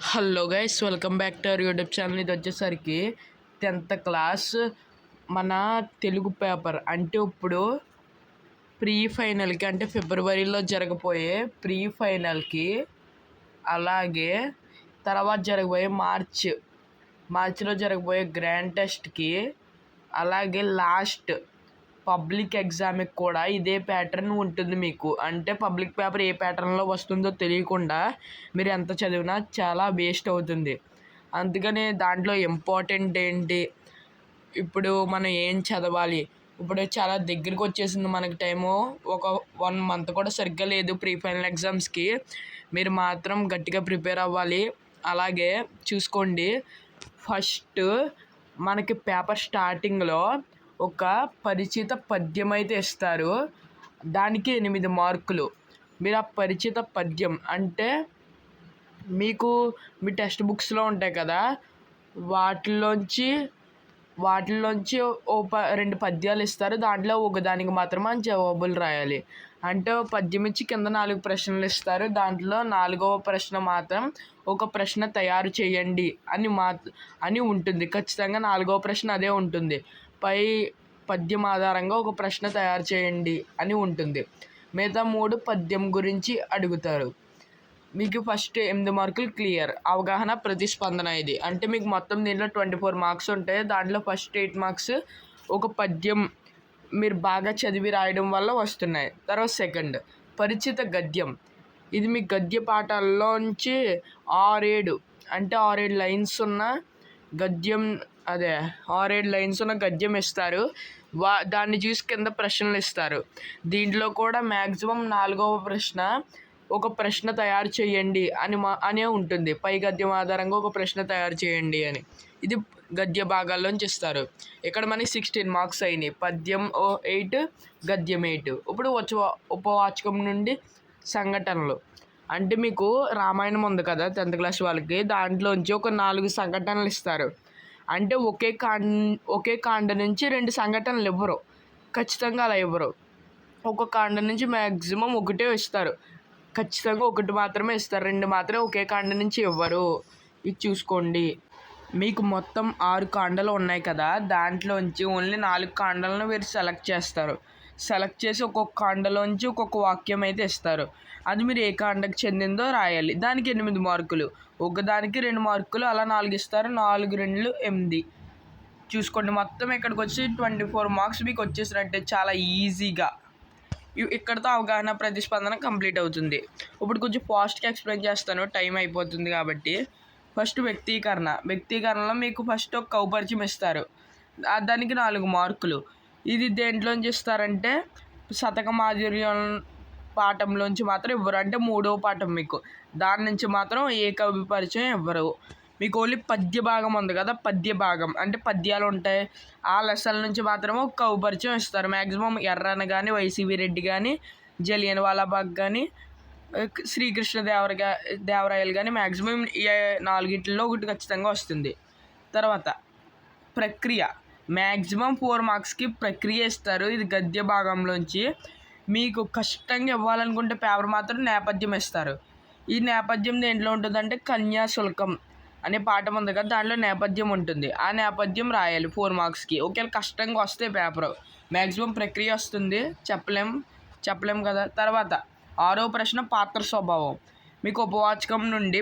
Hello guys, welcome back to our YouTube channel. ఇది వచ్చేసరికి 10th class మన Telugu paper. అంటే ఇప్పుడు ప్రీ ఫైనల్కి, అంటే ఫిబ్రవరిలో జరగబోయే ప్రీ ఫైనల్కి, అలాగే తర్వాత జరగబోయే మార్చిలో జరగబోయే గ్రాండ్ టెస్ట్కి, అలాగే లాస్ట్ పబ్లిక్ ఎగ్జామ్కి కూడా ఇదే ప్యాటర్న్ ఉంటుంది మీకు. అంటే పబ్లిక్ పేపర్ ఏ ప్యాటర్న్లో వస్తుందో తెలియకుండా మీరు ఎంత చదివినా చాలా వేస్ట్ అవుతుంది. అందుకని దాంట్లో ఇంపార్టెంట్ ఏంటి, ఇప్పుడు మనం ఏం చదవాలి, ఇప్పుడు చాలా దగ్గరికి వచ్చేసింది మనకి టైము. ఒక 1 month కూడా సరిగ్గా లేదు ప్రీ ఫైనల్ ఎగ్జామ్స్కి. మీరు మాత్రం గట్టిగా ప్రిపేర్ అవ్వాలి. అలాగే చూసుకోండి, ఫస్ట్ మనకి పేపర్ స్టార్టింగ్లో ఒక పరిచిత పద్యం అయితే ఇస్తారు. దానికి 8 మార్కులు. మీరు ఆ పరిచిత పద్యం అంటే మీకు మీ టెక్స్ట్ బుక్స్లో ఉంటాయి కదా, వాటిల్లోంచి 2 పద్యాలు ఇస్తారు. దాంట్లో ఒకదానికి మాత్రమే జవాబులు రాయాలి. అంటే పద్యం ఇచ్చి కింద 4 ప్రశ్నలు ఇస్తారు. దాంట్లో 4వ ప్రశ్న మాత్రం ఒక ప్రశ్న తయారు చేయండి అని ఉంటుంది. ఖచ్చితంగా 4వ ప్రశ్న అదే ఉంటుంది. పై పద్యం ఆధారంగా ఒక ప్రశ్న తయారు చేయండి అని ఉంటుంది. మిగతా 3 పద్యం గురించి అడుగుతారు. మీకు ఫస్ట్ 8 మార్కులు క్లియర్. అవగాహన, ప్రతిస్పందన. ఇది అంటే మీకు మొత్తం దీంట్లో 24 మార్క్స్ ఉంటాయి. దాంట్లో ఫస్ట్ 8 మార్క్స్ ఒక పద్యం మీరు బాగా చదివి రాయడం వల్ల వస్తున్నాయి. తర్వాత సెకండ్ పరిచిత గద్యం. ఇది మీ గద్య పాఠాల్లోంచి 6-7 లైన్స్ ఉన్న గద్యం, 6-7 లైన్స్ ఉన్న గద్యం ఇస్తారు. దాన్ని చూసి కింద ప్రశ్నలు ఇస్తారు. దీంట్లో కూడా మ్యాక్సిమం 4వ ప్రశ్న ఒక ప్రశ్న తయారు చేయండి అనే ఉంటుంది. పై గద్యం ఆధారంగా ఒక ప్రశ్న తయారు చేయండి అని. ఇది గద్య భాగాల్లోంచి ఇస్తారు. ఇక్కడ మనకి 16 మార్క్స్ అయినాయి. పద్యం 8, గద్యం 8. ఇప్పుడు ఉపవాచకం నుండి సంఘటనలు. అంటే మీకు రామాయణం ఉంది కదా 10th క్లాస్ వాళ్ళకి, దాంట్లోంచి ఒక 4 సంఘటనలు ఇస్తారు. అంటే ఒకే కాండ నుంచి 2 సంఘటనలు ఇవ్వరు, ఖచ్చితంగా అలా ఇవ్వరు. ఒక కాండ నుంచి మ్యాక్సిమం ఒకటే ఇస్తారు, ఖచ్చితంగా ఒకటి మాత్రమే ఇస్తారు. 2 మాత్రమే ఒకే కాండ నుంచి ఇవ్వరు. ఇది చూసుకోండి. మీకు మొత్తం 6 కాండలు ఉన్నాయి కదా, దాంట్లోంచి ఓన్లీ 4 కాండలను మీరు సెలెక్ట్ చేస్తారు. సెలెక్ట్ చేసి ఒక్కొక్క కాండలోంచి ఒక్కొక్క వాక్యం అయితే ఇస్తారు. అది మీరు ఏ కాండకు చెందిందో రాయాలి. దానికి 8 మార్కులు. ఒకదానికి 2 మార్కులు, అలా 4 ఇస్తారు. 4 2 8. చూసుకోండి, మొత్తం ఇక్కడికి వచ్చి 24 మార్క్స్ మీకు వచ్చేసినట్టే చాలా ఈజీగా. ఇక్కడితో అవగాహన, ప్రతిస్పందన కంప్లీట్ అవుతుంది. ఇప్పుడు కొంచెం ఫాస్ట్గా ఎక్స్ప్లెయిన్ చేస్తాను, టైం అయిపోతుంది కాబట్టి. ఫస్ట్ వ్యక్తీకరణలో మీకు ఫస్ట్ ఒక కౌపరిచయం ఇస్తారు. దానికి 4 మార్కులు. ఇది దేంట్లోంచి ఇస్తారంటే శతక మాధుర్యం పాఠంలోంచి మాత్రం ఇవ్వరు. అంటే 3వ పాఠం మీకు, దాని నుంచి మాత్రం ఏ కవి పరిచయం ఇవ్వరు. మీకు ఓన్లీ పద్య భాగం ఉంది కదా, పద్య భాగం అంటే పద్యాలు ఉంటాయి, ఆ లెసల నుంచి మాత్రమే ఒక కవి పరిచయం ఇస్తారు. మ్యాక్సిమం ఎర్రన్న కానీ, వైసీవి రెడ్డి కానీ, జలియన్ వాలాబాగ్ కానీ, శ్రీకృష్ణ దేవరాయలు కానీ, మ్యాక్సిమం 4 ఒకటి ఖచ్చితంగా వస్తుంది. తర్వాత ప్రక్రియ. మ్యాక్సిమం 4 మార్క్స్కి ప్రక్రియ ఇస్తారు. ఇది గద్య భాగంలోంచి. మీకు కష్టంగా ఇవ్వాలనుకుంటే పేపర్ మాత్రం నేపథ్యం ఇస్తారు. ఈ నేపథ్యం దేంట్లో ఉంటుందంటే కన్యాశుల్కం అనే పాఠం ఉంది కదా, దాంట్లో నేపథ్యం ఉంటుంది. ఆ నేపథ్యం రాయాలి 4 మార్క్స్కి. ఒకవేళ కష్టంగా వస్తే పేపర్, మ్యాక్సిమం ప్రక్రియ వస్తుంది, చెప్పలేం కదా. తర్వాత 6వ ప్రశ్న పాత్ర స్వభావం. మీకు ఉపవాచకం నుండి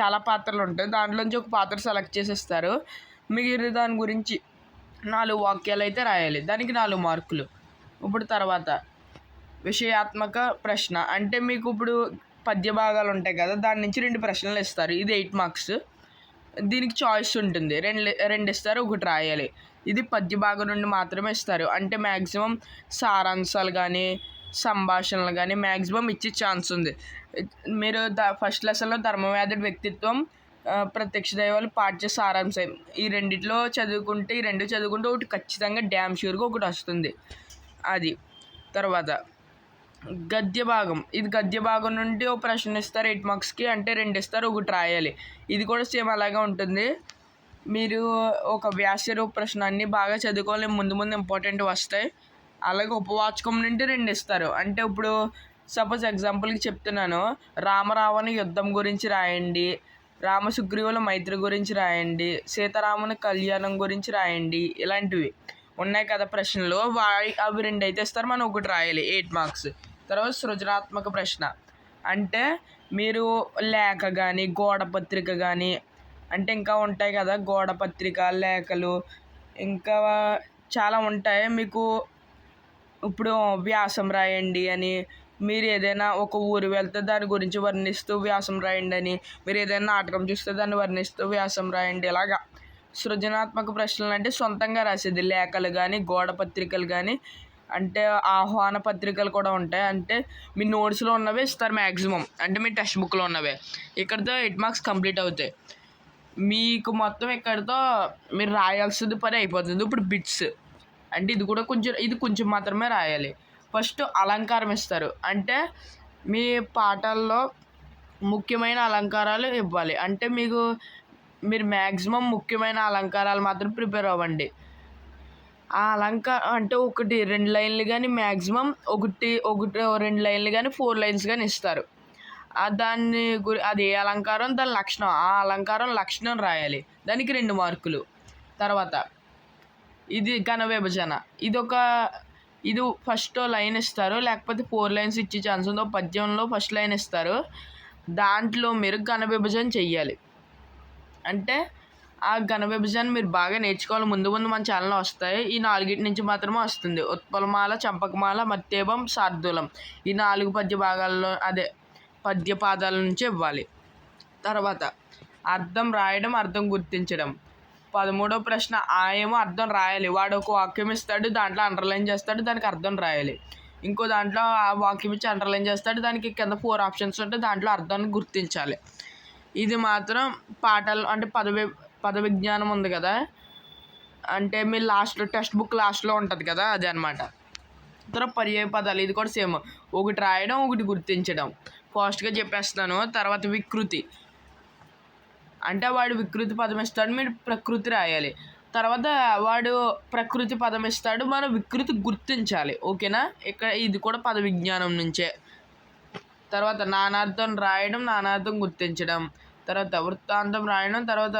చాలా పాత్రలు ఉంటాయి. దాంట్లోంచి ఒక పాత్ర సెలెక్ట్ చేసి ఇస్తారు. మీరు దాని గురించి 4 వాక్యాలు అయితే రాయాలి. దానికి 4 మార్కులు. ఇప్పుడు తర్వాత విషయాత్మక ప్రశ్న. అంటే మీకు ఇప్పుడు పద్య భాగాలు ఉంటాయి కదా, దాని నుంచి 2 ప్రశ్నలు ఇస్తారు. ఇది 8 మార్క్స్. దీనికి చాయిస్ ఉంటుంది, 2 ఇస్తారు, ఒకటి రాయాలి. ఇది పద్య భాగం నుండి మాత్రమే ఇస్తారు. అంటే మ్యాక్సిమం సారాంశాలు కానీ, సంభాషణలు కానీ మ్యాక్సిమం ఇచ్చే ఛాన్స్ ఉంది. మీరు ఫస్ట్ లెసన్లో ధర్మవ్యాధుడి వ్యక్తిత్వం, ప్రత్యక్ష దైవాలు పాఠ్య సారాంశం, ఈ 2 చదువుకుంటే ఒకటి ఖచ్చితంగా డ్యామ్ షూర్గా ఒకటి వస్తుంది. అది. తర్వాత గద్య భాగం. ఇది గద్య భాగం నుండి ఒక ప్రశ్న ఇస్తారు 8 మార్క్స్కి. అంటే 2 ఇస్తారు, ఒకటి రాయాలి. ఇది కూడా సేమ్ అలాగే ఉంటుంది. మీరు ఒక వ్యాసరూప ప్రశ్న అన్నీ బాగా చదువుకోవాలి, ముందు ఇంపార్టెంట్ వస్తాయి. అలాగే ఉపవాచకం నుండి 2 ఇస్తారు. అంటే ఇప్పుడు సపోజ్ ఎగ్జాంపుల్కి చెప్తున్నాను, రామరావణ యుద్ధం గురించి రాయండి, రామసుగ్రీవుల మైత్రి గురించి రాయండి, సీతారాముని కళ్యాణం గురించి రాయండి. ఇలాంటివి ఉన్నాయి కదా ప్రశ్నలు. అవి 2 అయితే ఇస్తారు, మనం 1 రాయాలి, 8 మార్క్స్. తర్వాత సృజనాత్మక ప్రశ్న అంటే మీరు లేఖ కానీ గోడ పత్రిక కానీ, అంటే ఇంకా ఉంటాయి కదా గోడ పత్రిక, లేఖలు, ఇంకా చాలా ఉంటాయి. మీకు ఇప్పుడు వ్యాసం రాయండి అని, మీరు ఏదైనా ఒక ఊరు వెళ్తే దాని గురించి వర్ణిస్తూ వ్యాసం రాయండి అని, మీరు ఏదైనా నాటకం చూస్తే దాన్ని వర్ణిస్తూ వ్యాసం రాయండి. ఇలాగా సృజనాత్మక ప్రశ్నలు అంటే సొంతంగా రాసేది. లేఖలు కానీ గోడ పత్రికలు కానీ, అంటే ఆహ్వాన పత్రికలు కూడా ఉంటాయి. అంటే మీ నోట్స్లో ఉన్నవే ఇస్తారు మ్యాక్సిమం, అంటే మీ టెక్స్ట్ బుక్లో ఉన్నవే. ఇక్కడితో 8 మార్క్స్ కంప్లీట్ అవుతాయి. మీకు మొత్తం ఇక్కడితో మీరు రాయాల్సింది పని అయిపోతుంది. ఇప్పుడు బిట్స్ అంటే ఇది కొంచెం మాత్రమే రాయాలి. ఫస్ట్ అలంకారం ఇస్తారు, అంటే మీ పాఠాల్లో ముఖ్యమైన అలంకారాలు ఇవ్వాలి. అంటే మీరు మ్యాక్సిమం ముఖ్యమైన అలంకారాలు మాత్రం ప్రిపేర్ అవ్వండి. ఆ అలంకారం అంటే 1-2 లైన్లు కానీ, మ్యాక్సిమం 1-2 లైన్లు కానీ, 4 లైన్స్ కానీ ఇస్తారు. అది ఏ అలంకారం, దాని లక్షణం, ఆ అలంకారం లక్షణం రాయాలి, దానికి 2 మార్కులు. తర్వాత ఇది ఘన విభజన. ఇది ఫస్ట్ లైన్ ఇస్తారు, లేకపోతే 4 లైన్స్ ఇచ్చే ఛాన్స్ ఉంది. పద్యంలో ఫస్ట్ లైన్ ఇస్తారు, దాంట్లో మీరు ఘన విభజన చెయ్యాలి. అంటే ఆ ఘన విభజన మీరు బాగా నేర్చుకోవాలి. ముందు మన ఛానల్లో వస్తాయి. ఈ 4 నుంచి మాత్రమే వస్తుంది. ఉత్పలమాల, చంపకమాల, మత్తేభం, శార్దూలం. ఈ 4 పద్య భాగాల్లో పద్య పాదాల నుంచి ఇవ్వాలి. తర్వాత అర్థం రాయడం, అర్థం గుర్తించడం. 13వ ప్రశ్న ఏమో అర్థం రాయాలి. వాడు ఒక వాక్యం ఇస్తాడు, దాంట్లో అండర్లైన్ చేస్తాడు, దానికి అర్థం రాయాలి. ఇంకో దాంట్లో ఆ వాక్యం ఇచ్చి అండర్లైన్ చేస్తాడు, దానికి కింద 4 ఆప్షన్స్ ఉంటాయి, దాంట్లో అర్థాన్ని గుర్తించాలి. ఇది మాత్రం పాఠాలు అంటే పద విజ్ఞానం ఉంది కదా, అంటే మీ లాస్ట్లో టెక్స్ట్ బుక్ లాస్ట్లో ఉంటుంది కదా, అది అనమాట. తర్వాత పర్యాయ పదాలు, ఇది కూడా సేమ్, 1 రాయడం, 1 గుర్తించడం. ఫాస్ట్గా చెప్పేస్తున్నాను. తర్వాత వికృతి అంటే వాడు వికృతి పదం ఇస్తాడు, మీరు ప్రకృతి రాయాలి. తర్వాత వాడు ప్రకృతి పదం ఇస్తాడు, మనం వికృతి గుర్తించాలి. ఓకేనా? ఇది కూడా పద విజ్ఞానం నుంచే. తర్వాత నానార్థం రాయడం, నానార్థం గుర్తించడం. తర్వాత వృత్తాంతం రాయడం, తర్వాత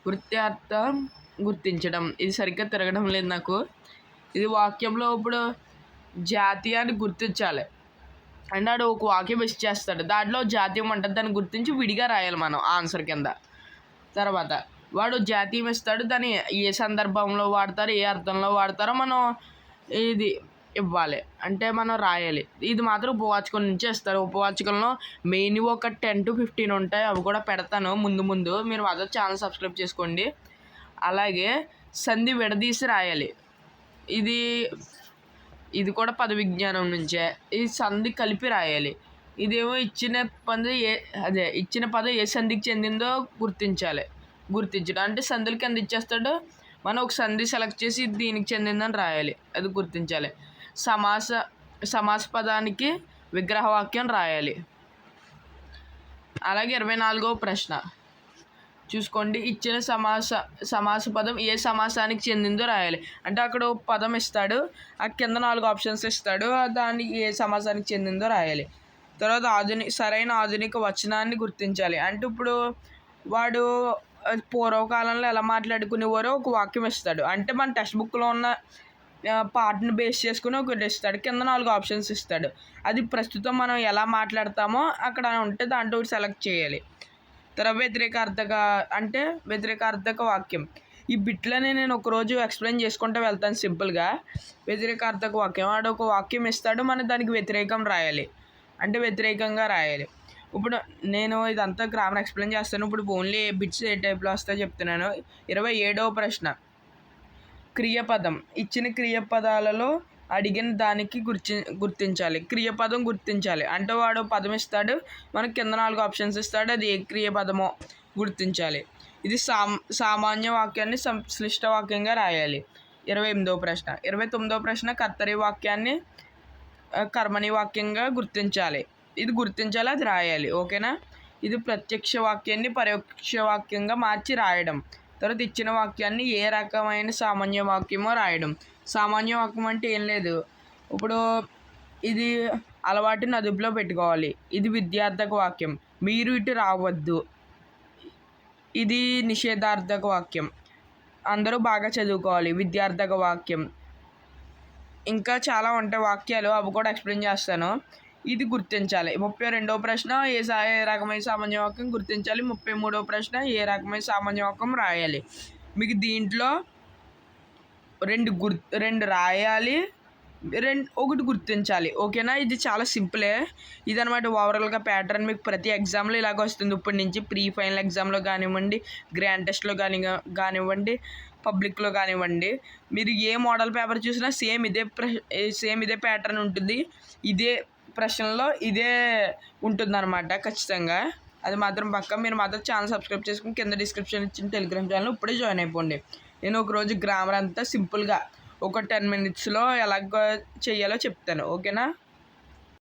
వృత్తార్థం గుర్తించడం. ఇది సరిగ్గా తిరగడం లేదు నాకు. ఇది వాక్యంలో ఇప్పుడు జాతీయాన్ని గుర్తించాలి. అంటే వాడు ఒక వాక్యం ఇచ్చేస్తాడు, దాంట్లో జాతీయం ఉంటుంది, దాన్ని గుర్తించి విడిగా రాయాలి మనం ఆన్సర్ కింద. తర్వాత వాడు జాతీయం ఇస్తాడు, దాన్ని ఏ సందర్భంలో వాడతారో, ఏ అర్థంలో వాడతారో మనం ఇది ఇవ్వాలి, అంటే మనం రాయాలి. ఇది మాత్రం ఉపవాచకం నుంచే ఇస్తారు. ఉపవాచకంలో మెయిన్ ఒక 10-15 ఉంటాయి, అవి కూడా పెడతాను ముందు. మీరు అదర్ ఛానల్ సబ్స్క్రైబ్ చేసుకోండి. అలాగే సంధి విడదీసి రాయాలి. ఇది కూడా పద విజ్ఞానం నుంచే. ఈ సంధి కలిపి రాయాలి. ఇదేమో ఇచ్చిన పదం ఏ సంధికి చెందిందో గుర్తించడం. అంటే సంధుల కింద ఇచ్చేస్తాడు, మనం ఒక సంధి సెలెక్ట్ చేసి దీనికి చెందిందని రాయాలి, అది గుర్తించాలి. సమాస పదానికి విగ్రహవాక్యం రాయాలి. అలాగే 24వ ప్రశ్న చూసుకోండి. ఇచ్చిన సమాస పదం ఏ సమాసానికి చెందిందో రాయాలి. అంటే అక్కడ పదం ఇస్తాడు, ఆ కింద 4 ఆప్షన్స్ ఇస్తాడు, దాన్ని ఏ సమాసానికి చెందిందో రాయాలి. తర్వాత సరైన ఆధునిక వచనాన్ని గుర్తించాలి. అంటే ఇప్పుడు వాడు పూర్వకాలంలో ఎలా మాట్లాడుకునేవారో ఒక వాక్యం ఇస్తాడు, అంటే మన టెక్స్ట్ బుక్లో ఉన్న పార్ట్ని బేస్ చేసుకుని ఒకటి ఇస్తాడు, కింద 4 ఆప్షన్స్ ఇస్తాడు. అది ప్రస్తుతం మనం ఎలా మాట్లాడతామో అక్కడ ఉంటే దాంట్లో ఒకటి సెలెక్ట్ చేయాలి. తర్వాత వ్యతిరేకార్థక వాక్యం. ఈ బిట్లని నేను ఒకరోజు ఎక్స్ప్లెయిన్ చేసుకుంటూ వెళ్తాను సింపుల్గా. వ్యతిరేకార్థక వాక్యం, వాడు ఒక వాక్యం ఇస్తాడు, మనం దానికి వ్యతిరేకం రాయాలి, అంటే వ్యతిరేకంగా రాయాలి. ఇప్పుడు నేను ఇదంతా గ్రామర్ ఎక్స్ప్లెయిన్ చేస్తాను. ఇప్పుడు ఓన్లీ బిట్స్ ఏ టైప్లో వస్తాయో చెప్తున్నాను. 27వ ప్రశ్న క్రియపదం. ఇచ్చిన క్రియపదాలలో అడిగిన దానికి గుర్తించాలి. క్రియపదం గుర్తించాలి, అంటే వాడు పదం ఇస్తాడు, మనకు కింద 4 ఆప్షన్స్ ఇస్తాడు, అది ఏ క్రియపదమో గుర్తించాలి. ఇది సామాన్య వాక్యాన్ని సంశ్లిష్ట వాక్యంగా రాయాలి. 28వ ప్రశ్న 29వ ప్రశ్న కర్తరి వాక్యాన్ని కర్మని వాక్యంగా గుర్తించాలి. ఇది గుర్తించాలి, అది రాయాలి. ఓకేనా? ఇది ప్రత్యక్ష వాక్యాన్ని పరోక్ష వాక్యంగా మార్చి రాయడం. తర్వాత ఇచ్చిన వాక్యాన్ని ఏ రకమైన సామాన్య వాక్యమో రాయడం. సామాన్య వాక్యం అంటే ఏం లేదు, ఇప్పుడు ఇది అలవాటుని అదుపులో పెట్టుకోవాలి, ఇది విద్యార్థక వాక్యం, మీరు ఇటు రావద్దు, ఇది నిషేధార్థక వాక్యం. అందరూ బాగా చదువుకోవాలి, విద్యార్థక వాక్యం. ఇంకా చాలా ఉంటాయి వాక్యాలు, అవి కూడా ఎక్స్ప్లెయిన్ చేస్తాను. ఇది గుర్తించాలి. 32వ ప్రశ్న ఏ రకమైన సామాన్య వాక్యం గుర్తించాలి. 33వ ప్రశ్న ఏ రకమైన సామాన్య వాక్యం రాయాలి. మీకు దీంట్లో రెండు రాయాలి, ఒకటి గుర్తించాలి. ఓకేనా? ఇది చాలా సింపులే ఇదనమాట. ఓవరాల్గా ప్యాటర్న్ మీకు ప్రతి ఎగ్జామ్లో ఇలాగ వస్తుంది. ఇప్పటి నుంచి ప్రీ ఫైనల్ ఎగ్జామ్లో కానివ్వండి, గ్రాండ్ టెస్ట్లో కానివ్వండి, పబ్లిక్లో కానివ్వండి, మీరు ఏ మోడల్ పేపర్ చూసినా సేమ్ ఇదే ప్యాటర్న్ ఉంటుంది. ఇదే ప్రశ్నలో ఇదే ఉంటుందన్నమాట ఖచ్చితంగా. అది మాత్రం పక్క. మీరు మాత్రం ఛానల్ సబ్స్క్రైబ్ చేసుకుని కింద డిస్క్రిప్షన్ ఇచ్చిన టెలిగ్రామ్ ఛానల్ ఇప్పుడే జాయిన్ అయిపోండి. నేను ఒకరోజు గ్రామర్ అంతా సింపుల్గా ఒక 10 minutesలో ఎలాగ చేయాలో చెప్తాను. ఓకేనా?